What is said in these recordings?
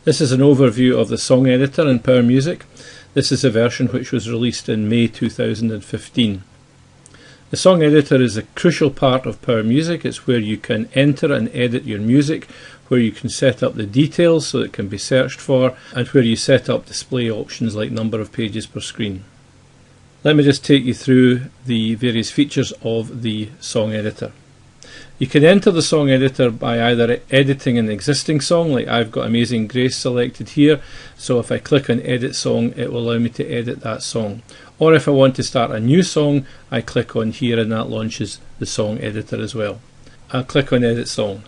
This is an overview of the song editor in Power Music. This is a version which was released in May 2015. The song editor is a crucial part of Power Music. It's where you can enter and edit your music, where you can set up the details so it can be searched for, and where you set up display options like number of pages per screen. Let me just take you through the various features of the song editor. You can enter the song editor by either editing an existing song, like I've got Amazing Grace selected here, so if I click on Edit Song it will allow me to edit that song. Or if I want to start a new song, I click on here and that launches the song editor as well. I'll click on Edit Song.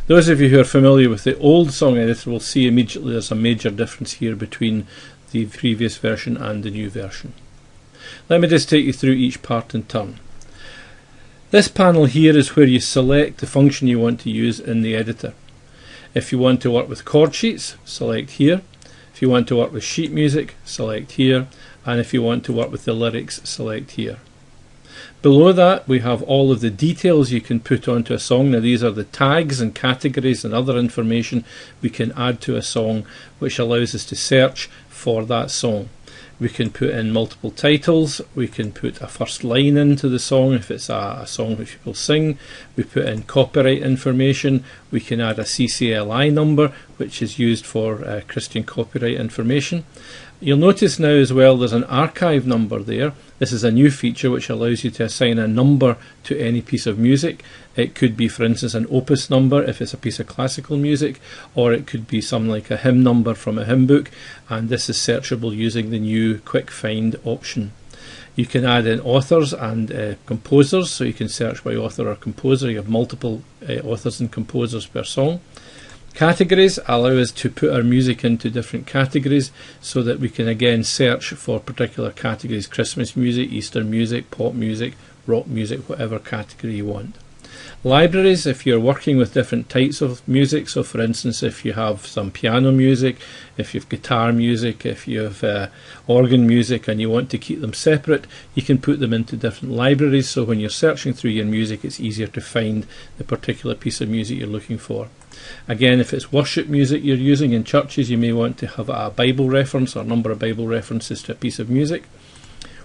Those of you who are familiar with the old song editor will see immediately there's a major difference here between the previous version and the new version. Let me just take you through each part in turn. This panel here is where you select the function you want to use in the editor. If you want to work with chord sheets, select here. If you want to work with sheet music, select here. And if you want to work with the lyrics, select here. Below that we have all of the details you can put onto a song. Now these are the tags and categories and other information we can add to a song which allows us to search for that song. We can put in multiple titles, we can put a first line into the song if it's a song which people sing, we put in copyright information, we can add a CCLI number which is used for Christian copyright information. You'll notice now as well there's an archive number there. This is a new feature which allows you to assign a number to any piece of music. It could be, for instance, an opus number if it's a piece of classical music, or it could be something like a hymn number from a hymn book, and this is searchable using the new Quick Find option. You can add in authors and composers, so you can search by author or composer. You have multiple authors and composers per song. Categories allow us to put our music into different categories so that we can again search for particular categories: Christmas music, Easter music, pop music, rock music, whatever category you want. Libraries, if you're working with different types of music, so for instance if you have some piano music, if you have guitar music, if you have organ music and you want to keep them separate, you can put them into different libraries, so when you're searching through your music it's easier to find the particular piece of music you're looking for. Again, if it's worship music you're using in churches, you may want to have a Bible reference or a number of Bible references to a piece of music.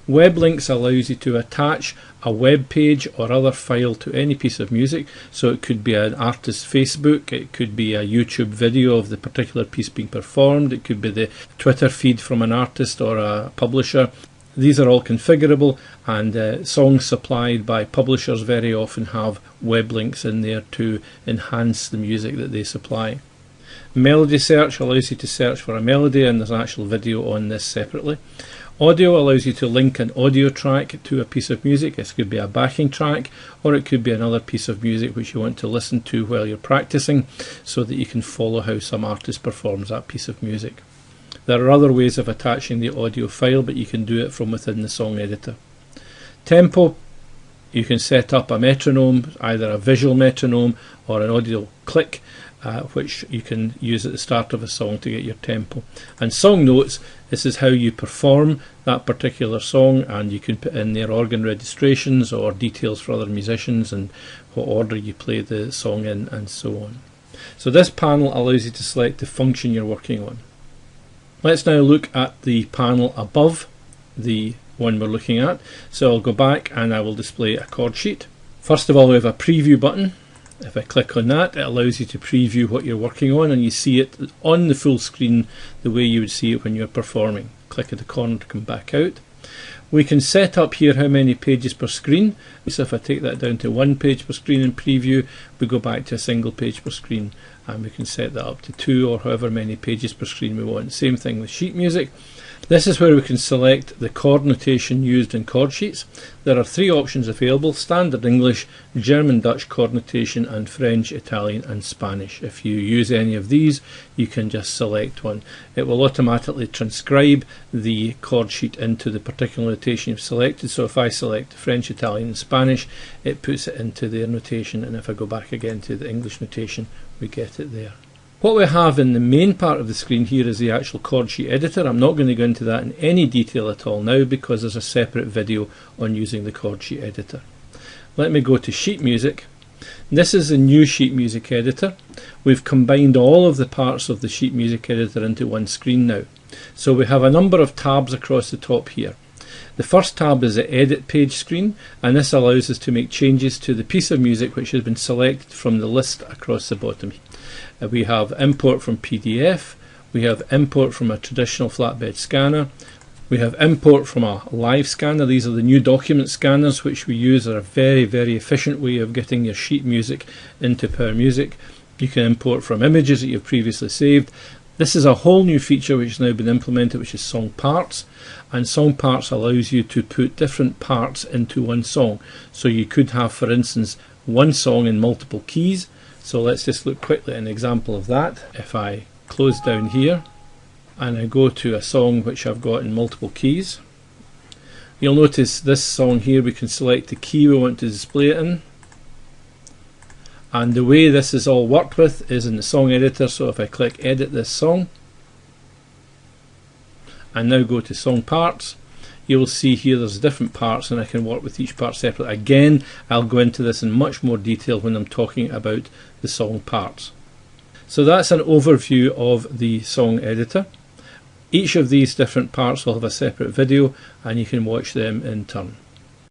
Web links allows you to attach a web page or other file to any piece of music, so it could be an artist's Facebook, it could be a YouTube video of the particular piece being performed, it could be the Twitter feed from an artist or a publisher. These are all configurable, and songs supplied by publishers very often have web links in there to enhance the music that they supply. Melody search allows you to search for a melody, and there's an actual video on this separately. Audio allows you to link an audio track to a piece of music. This could be a backing track, or it could be another piece of music which you want to listen to while you're practicing, so that you can follow how some artist performs that piece of music. There are other ways of attaching the audio file, but you can do it from within the song editor. Tempo, you can set up a metronome, either a visual metronome or an audio click, which you can use at the start of a song to get your tempo. And song notes, this is how you perform that particular song, and you can put in their organ registrations or details for other musicians and what order you play the song in and so on. So this panel allows you to select the function you're working on. Let's now look at the panel above the one we're looking at. So I'll go back and I will display a chord sheet. First of all, we have a preview button. If I click on that, it allows you to preview what you're working on, and you see it on the full screen the way you would see it when you're performing. Click at the corner to come back out. We can set up here how many pages per screen. So if I take that down to 1 page per screen in preview, we go back to a single page per screen, and we can set that up to 2 or however many pages per screen we want. Same thing with sheet music. This is where we can select the chord notation used in chord sheets. There are 3 options available: Standard English, German Dutch chord notation, and French, Italian and Spanish. If you use any of these, you can just select one. It will automatically transcribe the chord sheet into the particular notation you've selected. So if I select French, Italian and Spanish, it puts it into their notation, and if I go back again to the English notation, we get it there. What we have in the main part of the screen here is the actual chord sheet editor. I'm not going to go into that in any detail at all now because there's a separate video on using the chord sheet editor. Let me go to sheet music, This is a new sheet music editor. We've combined all of the parts of the sheet music editor into one screen now. So we have a number of tabs across the top here. The first tab is the edit page screen, and this allows us to make changes to the piece of music which has been selected from the list across the bottom. We have import from PDF, we have import from a traditional flatbed scanner, we have import from a live scanner. These are the new document scanners which we use, are a very efficient way of getting your sheet music into Power Music. You can import from images that you've previously saved. This is a whole new feature which has now been implemented, which is Song Parts, and Song Parts allows you to put different parts into one song. So you could have, for instance, one song in multiple keys. So let's just look quickly at an example of that. If I close down here and I go to a song which I've got in multiple keys, you'll notice this song here, we can select the key we want to display it in. And the way this is all worked with is in the song editor. So if I click edit this song and now go to Song Parts, you will see here there's different parts and I can work with each part separately. Again, I'll go into this in much more detail when I'm talking about the song parts. So that's an overview of the song editor. Each of these different parts will have a separate video and you can watch them in turn.